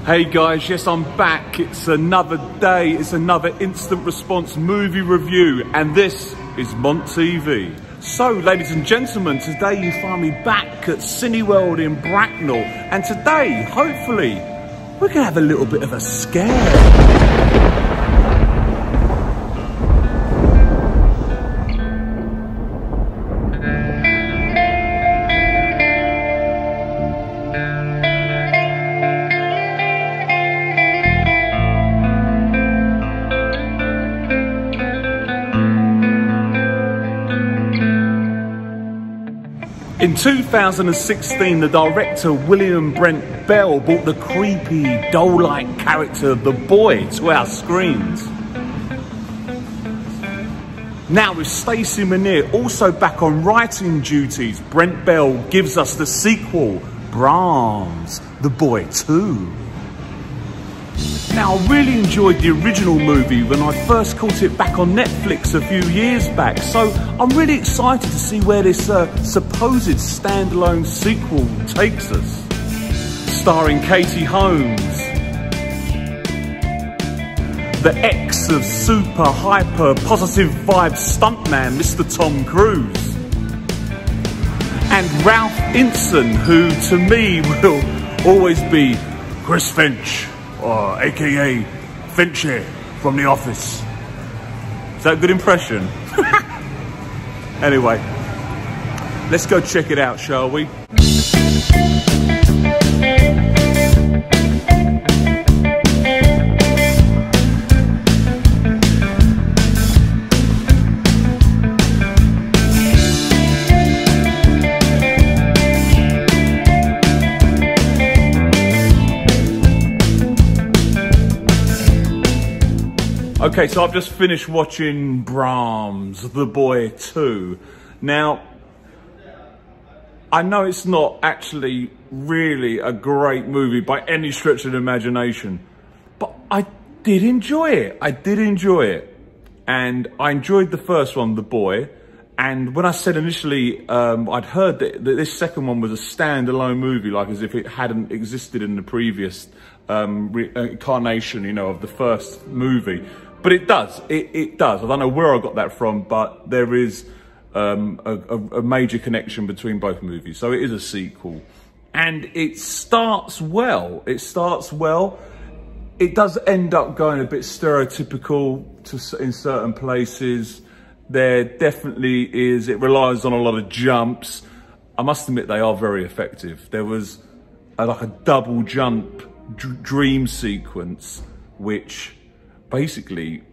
Hey guys, yes, I'm back. It's another day, it's another instant response movie review, and this is MONT TV. So, ladies and gentlemen, today you find me back at Cineworld in Bracknell, and today, hopefully, we're gonna have a little bit of a scare. In 2016, the director William Brent Bell brought the creepy, doll-like character The Boy to our screens. Now with Stacey Monier also back on writing duties, Brent Bell gives us the sequel, BRAHMS, The Boy 2. Now, I really enjoyed the original movie when I first caught it back on Netflix a few years back, so I'm really excited to see where this supposed standalone sequel takes us. Starring Katie Holmes, the ex of super, hyper, positive vibe stuntman Mr. Tom Cruise, and Ralph Inson, who to me will always be Chris Finch, or AKA Finchy from The Office. Is that a good impression? Anyway, let's go check it out, shall we? Okay, so I've just finished watching BRAHMS, The Boy 2. Now, I know it's not actually really a great movie by any stretch of the imagination, but I did enjoy it. I did enjoy it. And I enjoyed the first one, The Boy. And when I said initially, I'd heard that this second one was a standalone movie, like as if it hadn't existed in the previous incarnation, you know, of the first movie. But it does, it does. I don't know where I got that from, but there is a major connection between both movies. So it is a sequel. And it starts well. It starts well. It does end up going a bit stereotypical in certain places. There definitely is, it relies on a lot of jumps. I must admit they are very effective. There was like a double jump dream sequence, which basically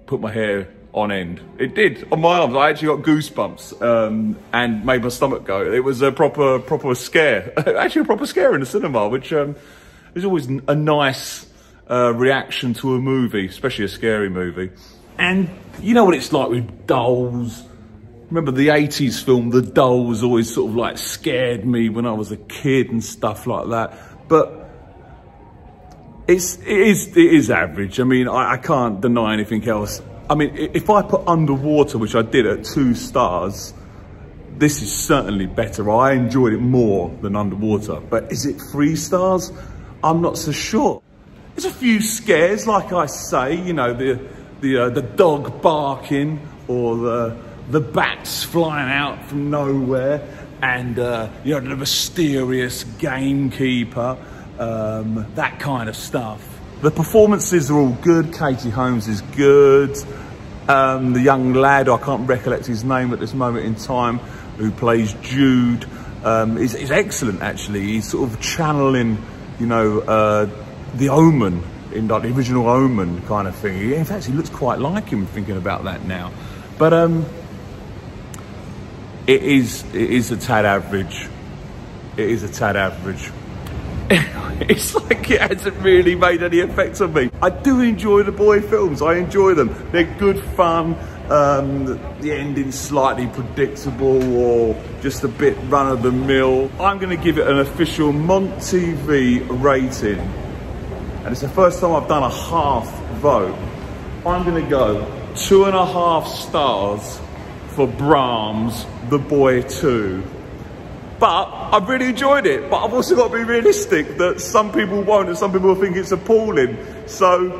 put my hair on end. It did, on my arms. I actually got goosebumps and made my stomach go. It was a proper scare. Actually a proper scare in the cinema, which is always a nice reaction to a movie, especially a scary movie. And you know what it's like with dolls. Remember the 80s film, The Dolls, always sort of like scared me when I was a kid and stuff like that. But it is average. I mean, I can't deny anything else. I mean, if I put Underwater, which I did at 2 stars, this is certainly better. I enjoyed it more than Underwater. But is it 3 stars? I'm not so sure. There's a few scares, like I say, you know, the dog barking, or the bats flying out from nowhere, and you know, the mysterious gamekeeper. That kind of stuff. The performances are all good. Katie Holmes is good. The young lad, I can't recollect his name at this moment in time, who plays Jude, is excellent actually. He's sort of channeling, you know, the Omen, in like the original Omen kind of thing. In fact, he looks quite like him, thinking about that now. But it is a tad average. It is a tad average. It's like it hasn't really made any effect on me. I do enjoy the Boy films. I enjoy them. They're good fun. The ending's slightly predictable or just a bit run-of-the-mill. I'm going to give it an official MONT TV rating. And it's the first time I've done a half vote. I'm going to go 2.5 stars for BRAHMS, The Boy 2. But I've really enjoyed it. But I've also got to be realistic that some people won't and some people will think it's appalling. So,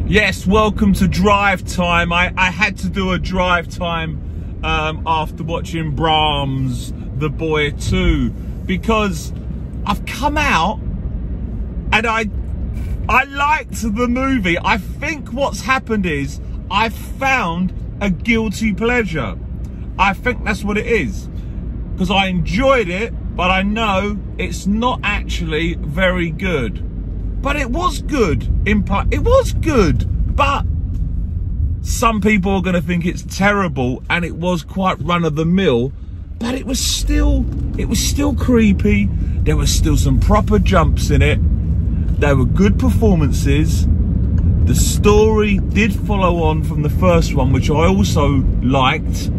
yes, welcome to Drive Time. I had to do a Drive Time after watching Brahms, The Boy 2, because I've come out and I liked the movie. I think what's happened is I've found a guilty pleasure. I think that's what it is, because I enjoyed it, but I know it's not actually very good. But it was good. It was good, but some people are going to think it's terrible, and it was quite run of the mill. But it was still creepy. There were still some proper jumps in it. There were good performances. The story did follow on from the first one, which I also liked.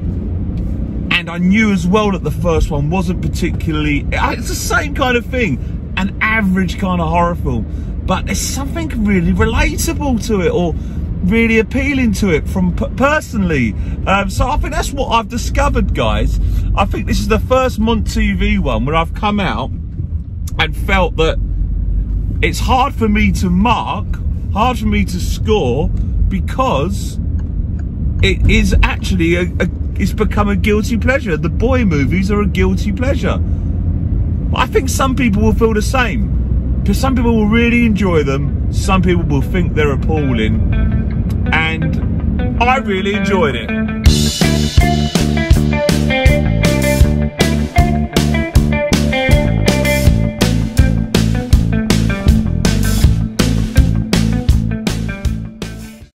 And I knew as well that the first one wasn't particularly, it's the same kind of thing, an average kind of horror film. But there's something really relatable to it, or really appealing to it from personally. So I think that's what I've discovered, guys. I think this is the first MONT TV one where I've come out and felt that it's hard for me to mark, hard for me to score, because it is actually it's become a guilty pleasure. The boy movies are a guilty pleasure. I think some people will feel the same. Some people will really enjoy them. Some people will think they're appalling. And I really enjoyed it.